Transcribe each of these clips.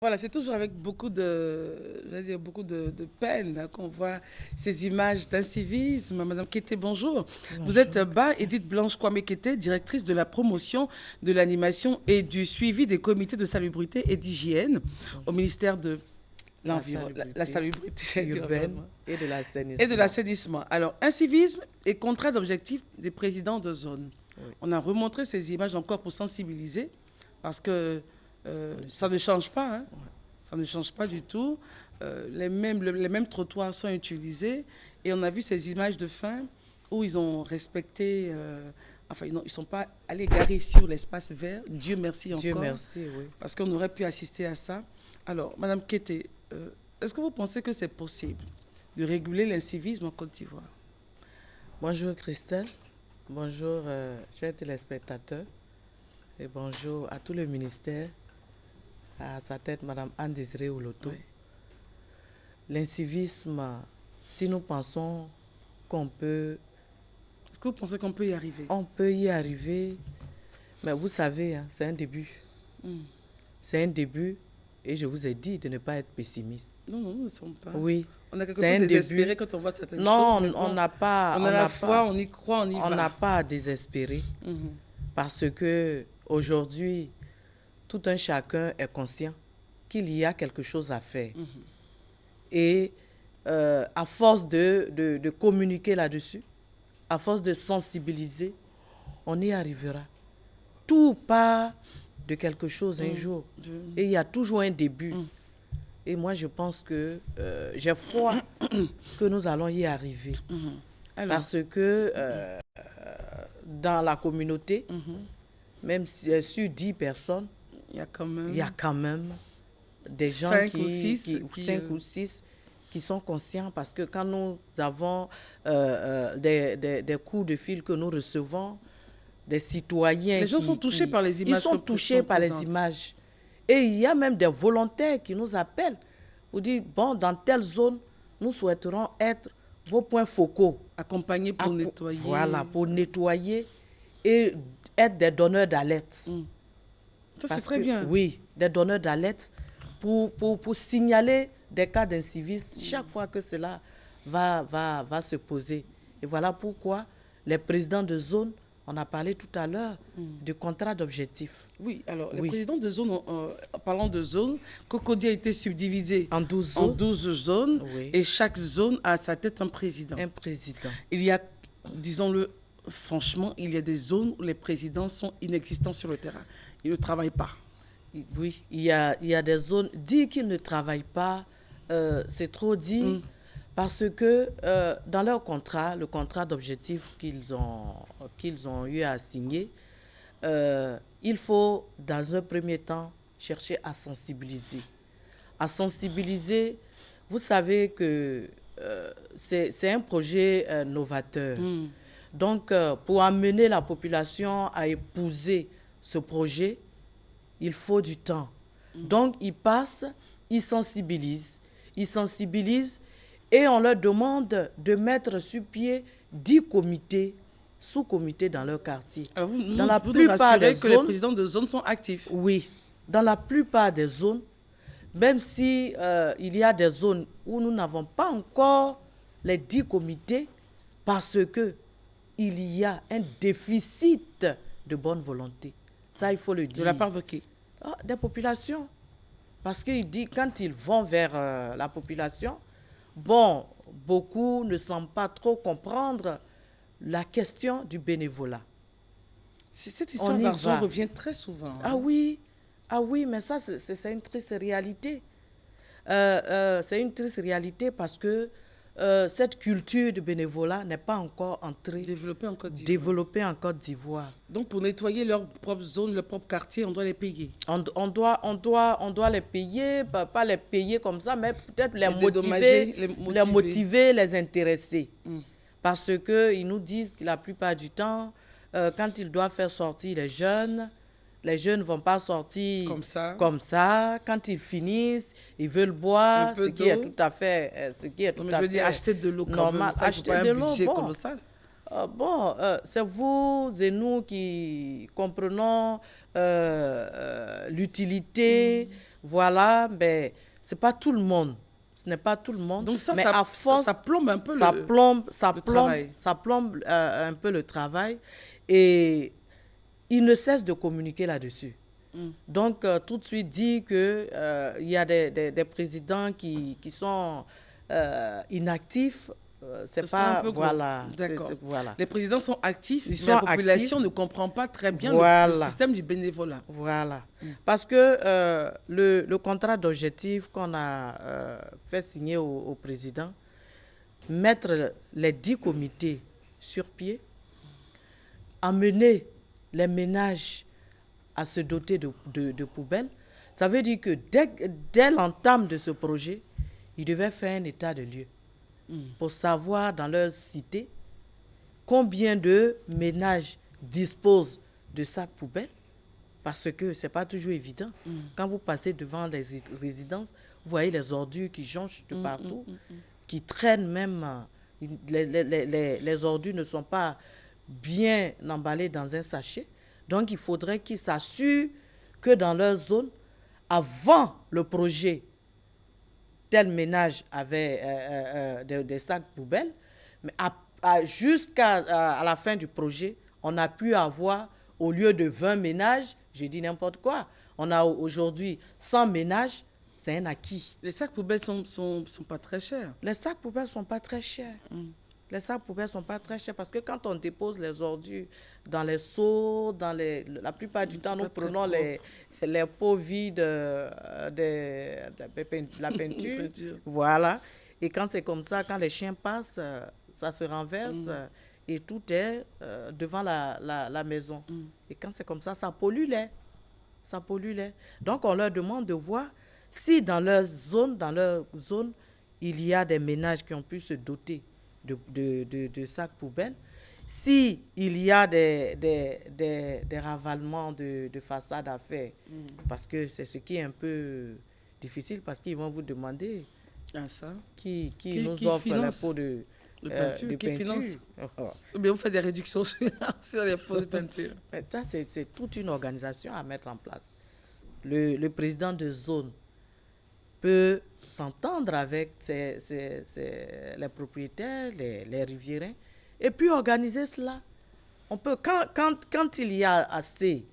Voilà, c'est toujours avec beaucoup de peine qu'on voit ces images d'incivisme. Madame Kété, bonjour. Vous êtes Bonjour. Edith Blanche Kwame Kété, directrice de la promotion, de l'animation et du suivi des comités de salubrité et d'hygiène au Bonjour. ministère de La l'Environnement, la salubrité salubrité j'allais dire urbaine l'environnement, et de et de l'assainissement. l'assainissement. Alors, incivisme et contrat d'objectif des présidents de zone. Oui, On a remontré ces images encore pour sensibiliser parce que on le ça sait. ne change pas, hein. Ouais. Ça ne change pas du tout. Les mêmes trottoirs sont utilisés. Et on a vu ces images de fin où ils ont respecté... enfin, ils ne sont pas allés garer sur l'espace vert. Dieu merci Dieu encore. merci, oui. Parce qu'on aurait pu assister à ça. Alors, Madame Kété, est-ce que vous pensez que c'est possible de réguler l'incivisme en Côte d'Ivoire? Bonjour Christelle, bonjour chers téléspectateurs et bonjour à tout le ministère, à sa tête Madame Anne-Désirée Oloto. Oui. L'incivisme, si nous pensons qu'on peut, Est-ce que vous pensez qu'on peut y arriver? on peut y arriver, mais vous savez, hein, c'est un début. Hmm. C'est un début et je vous ai dit de ne pas être pessimiste. Non, nous ne sommes pas. Oui, On a quelque c'est peu un désespéré début. quand on voit certaines Non, choses. Mais on bon, n'a pas, on a la foi, on y croit, on y on va. n'a pas à désespérer Mhm. parce que aujourd'hui, tout un chacun est conscient qu'il y a quelque chose à faire. Mhm. Et à force de communiquer là-dessus, à force de sensibiliser, on y arrivera. Tout part de quelque chose un jour. Je- Et il y a toujours un début. Mm. Et moi, je pense que j'ai foi que nous allons y arriver. Mhm. Alors, Parce que dans la communauté, mhm, même sur 10 personnes, il y a quand même il y a quand même des gens 5 ou 6 qui... 5 ou 6 qui sont conscients. Parce que quand nous avons des coups de fil que nous recevons, des citoyens Les gens sont touchés par les images ils sont que touchés qu'on par les présente. images. Et il y a même des volontaires qui nous appellent pour dire, bon, dans telle zone, nous souhaiterons être vos points focaux. Accompagnés pour nettoyer. Voilà, pour nettoyer et être des donneurs d'alerte. Mm. Ça, c'est Parce très que- bien. Oui, des donneurs d'alerte pour signaler des cas d'incivisme chaque fois que cela va se poser. Et voilà pourquoi les présidents de zone, on a parlé tout à l'heure de contrat d'objectif Oui, alors, les Oui. présidents de zone, parlant de zone, Cocody a été subdivisé en 12 en zones, 12 zones Oui. et chaque zone a à sa tête un président. un président. Il y a, disons-le franchement, il y a des zones où les présidents sont inexistants sur le terrain. Ils ne travaillent pas. Oui, il y a des zones. Dire qu'ils ne travaillent pas, c'est trop dit, parce que dans leur contrat, le contrat d'objectif qu'ils ont eu à signer, il faut, dans un premier temps, chercher à sensibiliser. À sensibiliser, vous savez que c'est un projet novateur. Donc, pour amener la population à épouser ce projet, il faut du temps. Donc, ils passent, ils sensibilisent et on leur demande de mettre sur pied 10 comités, sous-comités dans leur quartier. Alors, Dans la vous nous plupart rassurez des que les zones, présidents de zone sont actifs. oui, dans la plupart des zones, même si il y a des zones où nous n'avons pas encore les 10 comités parce que il y a un déficit de bonne volonté. Ça, il faut le dire. De la part de qui? Des populations. Parce qu'il dit, quand ils vont vers la population, bon, beaucoup ne semblent pas trop comprendre la question du bénévolat. Cette histoire On y d'argent va. revient très souvent. Ah oui, mais ça, c'est une triste réalité. C'est une triste réalité parce que cette culture du bénévolat n'est pas encore entrée, Développé en Côte d'Ivoire. développée en Côte d'Ivoire. Donc, pour nettoyer leur propre zone, leur propre quartier, on doit les payer. On doit les payer, pas les payer comme ça, mais peut-être les dédommager, motiver, les motiver. les intéresser. Parce qu'ils nous disent que la plupart du temps, quand ils doivent faire sortir les jeunes ne vont pas sortir Comme ça. Quand ils finissent, ils veulent boire, Un peu ce qui est d'eau. tout à fait, Non, mais je veux dire, acheter de l'eau quand normal. même. Ça, il faut Acheter pas de un l'eau, budget bon. comme ça. C'est vous et nous qui comprenons l'utilité Voilà, mais ce n'est pas tout le monde. Ce n'est pas tout le monde. Donc ça, mais ça, à force, ça plombe un peu le travail. Ça plombe un peu le travail. Et il ne cesse de communiquer là-dessus. Donc, tout de suite dit qu'il y a des présidents qui sont inactifs. C'est pas... Voilà. D'accord. Voilà. Les présidents sont actifs, mais la population ne comprend pas très bien le système du bénévolat. Voilà. Parce que le contrat d'objectif qu'on a fait signer au président, mettre les 10 comités sur pied, amener les ménages à se doter de poubelles, ça veut dire que dès l'entame de ce projet, ils devaient faire un état de lieu pour savoir dans leur cité combien de ménages disposent de sacs poubelles, parce que ce n'est pas toujours évident. Quand vous passez devant les résidences, vous voyez les ordures qui jonchent de partout, qui traînent même. Les ordures ne sont pas bien emballées dans un sachet. Donc, il faudrait qu'ils s'assurent que dans leur zone, avant le projet, tel ménage avait des sacs poubelles, mais jusqu'à la fin du projet, on a pu avoir, au lieu de 20 ménages, je dis n'importe quoi, on a aujourd'hui 100 ménages, c'est un acquis. Les sacs poubelles sont pas très chers. Les sacs poubelles sont pas très chers. Les sacs poubelles sont pas très chers parce que quand on dépose les ordures dans les seaux, la plupart du temps, nous prenons les pots vides de la peinture. Voilà. Et quand c'est comme ça, quand les chiens passent, ça se renverse et tout est devant la maison. Et quand c'est comme ça, ça pollue l'air. Ça pollue l'air. Donc, on leur demande de voir si dans leur zone, il y a des ménages qui ont pu se doter de sacs poubelles. Si il y a des ravalements de façade à faire, parce que c'est ce qui est un peu difficile, parce qu'ils vont vous demander qui nous offre la peau de peinture. Qui finance. Bien, vous faites des réductions sur les pots de peinture. Mais ça, c'est toute une organisation à mettre en place. Le président de zone peut s'entendre avec les propriétaires, les riverains, et puis organiser cela. On peut, quand il y a assez,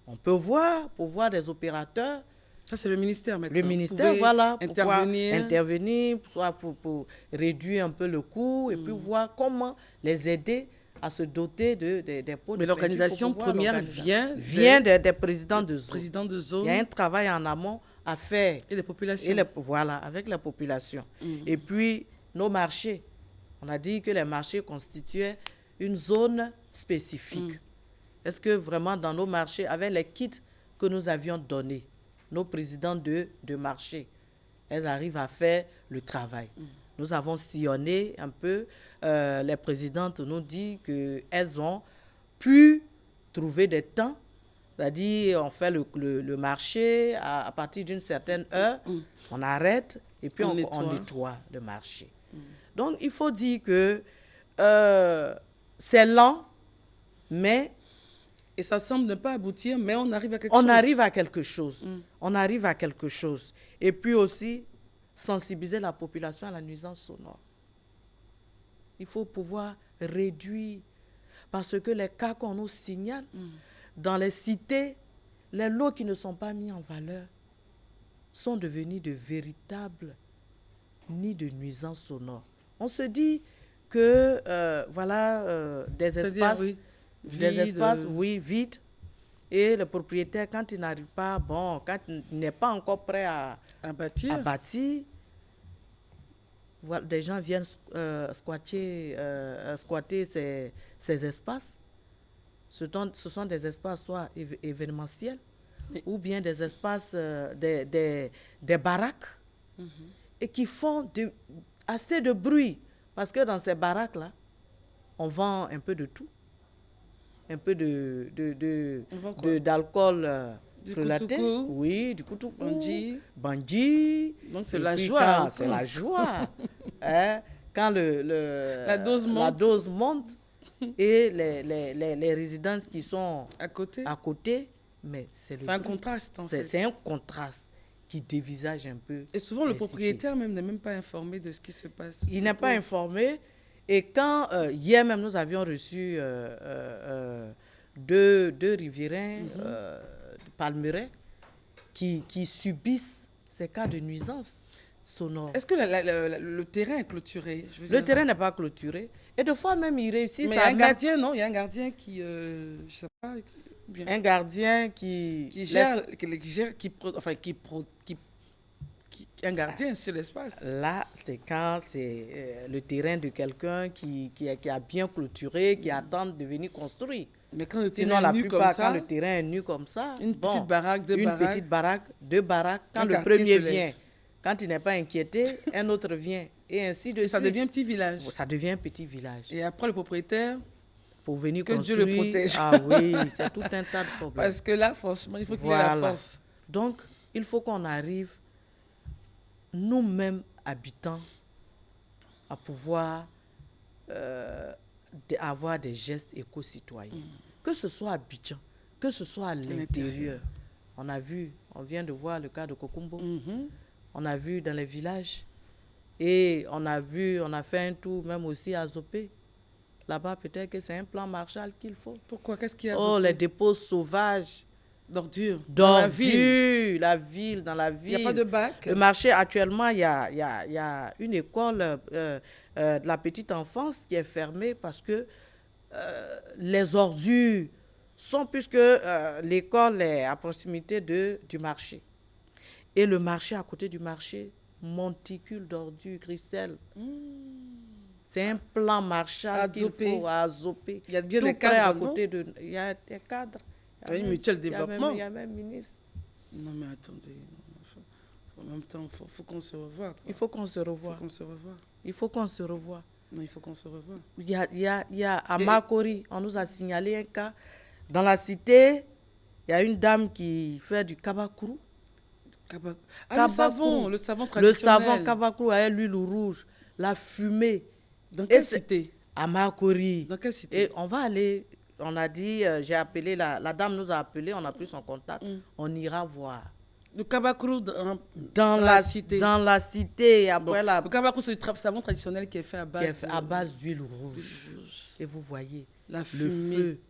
on peut voir des opérateurs. Ça, c'est le ministère maintenant. Le ministère, voilà, pour intervenir, soit pour réduire un peu le coût, et puis voir comment les aider à se doter des pots de peinture. Mais l'organisation première vient des présidents de zone. Il y a un travail en amont à faire. Et les populations. Voilà, avec la population. Et puis, nos marchés. On a dit que les marchés constituaient une zone spécifique. Est-ce que vraiment dans nos marchés, avec les kits que nous avions donnés, nos présidents de marché, elles arrivent à faire le travail? Nous avons sillonné un peu. Les présidentes nous disent qu'elles ont pu trouver des temps. C'est-à-dire, on fait le marché à partir d'une certaine heure, on arrête et puis on nettoie le marché. Donc, il faut dire que c'est lent, mais... Et ça semble ne pas aboutir, mais on arrive à quelque chose. On arrive à quelque chose. Et puis aussi, sensibiliser la population à la nuisance sonore. Il faut pouvoir réduire, parce que les cas qu'on nous signale, dans les cités, les lots qui ne sont pas mis en valeur sont devenus de véritables nids de nuisances sonores. On se dit que, des espaces, vides, et le propriétaire, quand il n'arrive pas, quand il n'est pas encore prêt à bâtir, des gens viennent squatter ces espaces. Ce sont des espaces soit événementiels ou bien des espaces, des baraques et qui font assez de bruit. Parce que dans ces baraques-là, on vend un peu de tout. Un peu d'alcool frelaté. Oui, du koutougou. Bandji. Donc c'est la joie. C'est la joie. Quand la dose monte et les résidences qui sont à côté, mais c'est un contraste. C'est un contraste. qui dévisage un peu. Et souvent, le les propriétaire même n'est même pas informé de ce qui se passe. cités. Il n'est pas informé. Et quand, hier même, nous avions reçu deux riverains de Palmeraie qui subissent ces cas de nuisance sonore. Est-ce que le terrain est clôturé? Le terrain n'est pas clôturé. Et des fois même, ils réussissent Mais il y a un gardien, non? Il y a un gardien qui, je sais pas, bien. Un gardien qui Un gardien sur l'espace. Là, c'est quand c'est le terrain de quelqu'un qui a bien clôturé, qui attend de venir construire. Mais quand le Sinon, terrain la est nu plupart, comme ça, quand le terrain est nu comme ça, une petite baraque, deux baraques, quand Un le quartier premier se lève. vient, quand il n'est pas inquiété, un autre vient. Et ainsi de suite. ça devient un petit village. Ça devient un petit village. Et après, le propriétaire, Pour venir que Dieu construire. le protège. Ah oui, c'est tout un tas de problèmes. parce que là, franchement, il faut qu'il ait la Voilà. force. Donc, il faut qu'on arrive, nous-mêmes habitants, à pouvoir avoir des gestes éco-citoyens. Que ce soit à Abidjan, que ce soit à l'intérieur. On vient de voir le cas de Kokumbo. On a vu dans les villages. Et on a fait un tour même aussi à Zopé. Là-bas, peut-être que c'est un plan Marshall qu'il faut. Pourquoi? Qu'est-ce qu'il y a? Oh, les dépôts sauvages. D'ordures. Dans la ville. la ville, dans la ville. Il n'y a pas de bac. Le marché, actuellement, il y a une école de la petite enfance qui est fermée parce que les ordures sont, puisque l'école est à proximité du marché. Et le marché, à côté du marché, monticule d'ordures, Christelle. C'est un plan Marshall qu'il faut à Zopé. Il y a bien Tout des près cadres, à non? côté de... Il y a des cadres. Il y a une mutuelle développement. Il y a même ministre. Non, mais attendez. En même temps, il faut qu'on se revoie. Il faut qu'on se revoie. Il faut qu'on se revoie. Non, il faut qu'on se revoie. Il y a à Makori, on nous a signalé un cas. Dans la cité, il y a une dame qui fait du kabakourou. Le savon traditionnel. Le savon kabakourou avec l'huile rouge, la fumée. Dans quelle cité? À Makori. Dans quelle cité? Et on va aller, on a dit, j'ai appelé, la dame nous a appelé, on a pris son contact, on ira voir. Le kabakourou dans la cité. Dans la cité. Après le kabakourou, c'est le savon traditionnel qui est fait à base d'huile rouge. Et vous voyez, la fumée, le feu,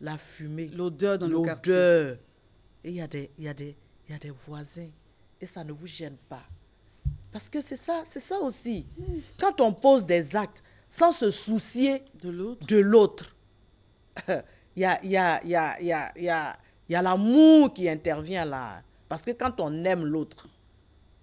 la fumée, l'odeur dans le quartier. Et il y a des voisins. Et ça ne vous gêne pas. Parce que c'est ça aussi. Quand on pose des actes sans se soucier de l'autre, il y a l'amour qui intervient là. Parce que quand on aime l'autre,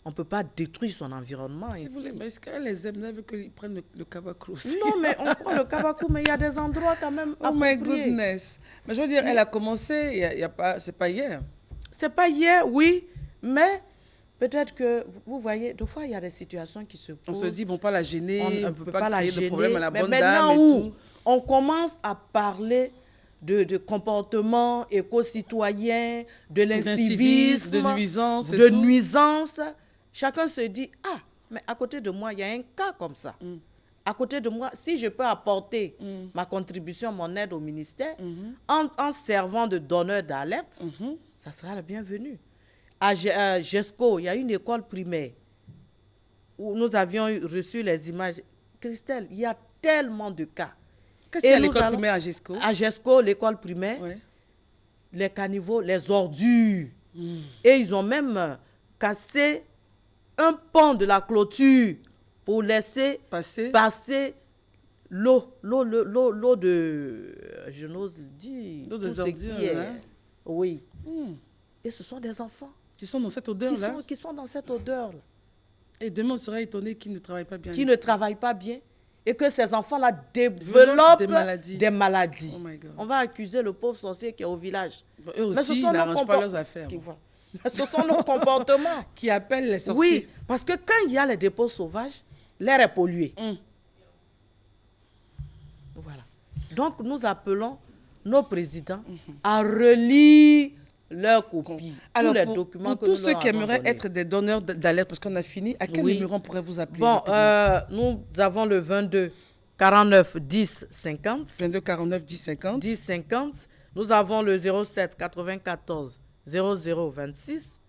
on ne peut pas détruire son environnement ici. Mais est-ce qu'elle les aime, elle veut qu'ils prennent le kabakourou? Non, mais on prend le kabakourou, mais il y a des endroits quand même appropriés. Oh my goodness. Mais je veux dire, elle a commencé, c'est pas hier. C'est pas hier, oui, mais peut-être que, vous voyez, des fois, il y a des situations qui se posent. On se dit, bon, pas la gêner, on ne peut pas la créer gêner, de problème à la bonne dame et tout. On commence à parler de comportement éco-citoyen, de l'incivisme, de nuisance. Chacun se dit, ah, mais à côté de moi, il y a un cas comme ça. À côté de moi, si je peux apporter ma contribution, mon aide au ministère, en servant de donneur d'alerte, ça sera le bienvenu. À GESCO, il y a une école primaire où nous avions reçu les images. Christelle, il y a tellement de cas. Qu'est-ce qu'il y a à l'école primaire à GESCO? À GESCO, l'école primaire, les caniveaux, les ordures. Et ils ont même cassé un pan de la clôture pour laisser passer l'eau de... Je n'ose le dire. L'eau des ordures, hein? Oui. Et ce sont des enfants. Qui sont dans cette odeur-là? Qui sont dans cette odeur-là. Et demain, on sera étonné qu'ils ne travaillent pas bien. Qui ne travaillent pas bien. Et que ces enfants-là développent des maladies. Oh my God. On va accuser le pauvre sorcier qui est au village. Bon, eux aussi, ils n'arrangent pas leurs affaires. Mais ce sont nos comportements. Qui appellent les sorciers. Oui, parce que quand il y a les dépôts sauvages, l'air est pollué. Voilà. Donc, nous appelons nos présidents à relire leurs copies. Alors, les documents pour tous ceux qui aimeraient être des donneurs d'alerte, parce qu'on a fini, à quel numéro on pourrait vous appeler? Bon, nous avons le 22 49 10 50. 22 49 10 50. 10 50. Nous avons le 07 94 00 26.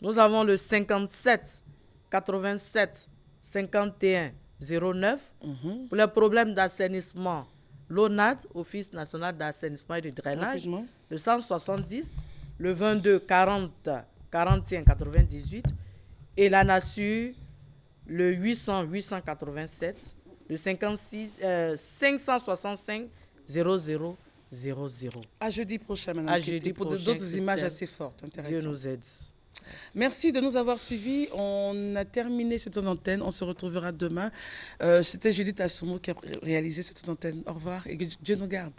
Nous avons le 57 87 51 09 pour les problèmes d'assainissement. L'ONAD, Office national d'assainissement et de drainage, Rapidement. le 170, le 22 40 41 98 et la NASU, le 800 887, le 56 565 00 00. À jeudi prochain, Madame À Kété, jeudi pour prochain, d'autres images Christelle. assez fortes, Dieu intéressantes. nous aide. Merci de nous avoir suivis. On a terminé cette antenne. On se retrouvera demain. C'était Judith Assomo qui a réalisé cette antenne. Au revoir et que Dieu nous garde.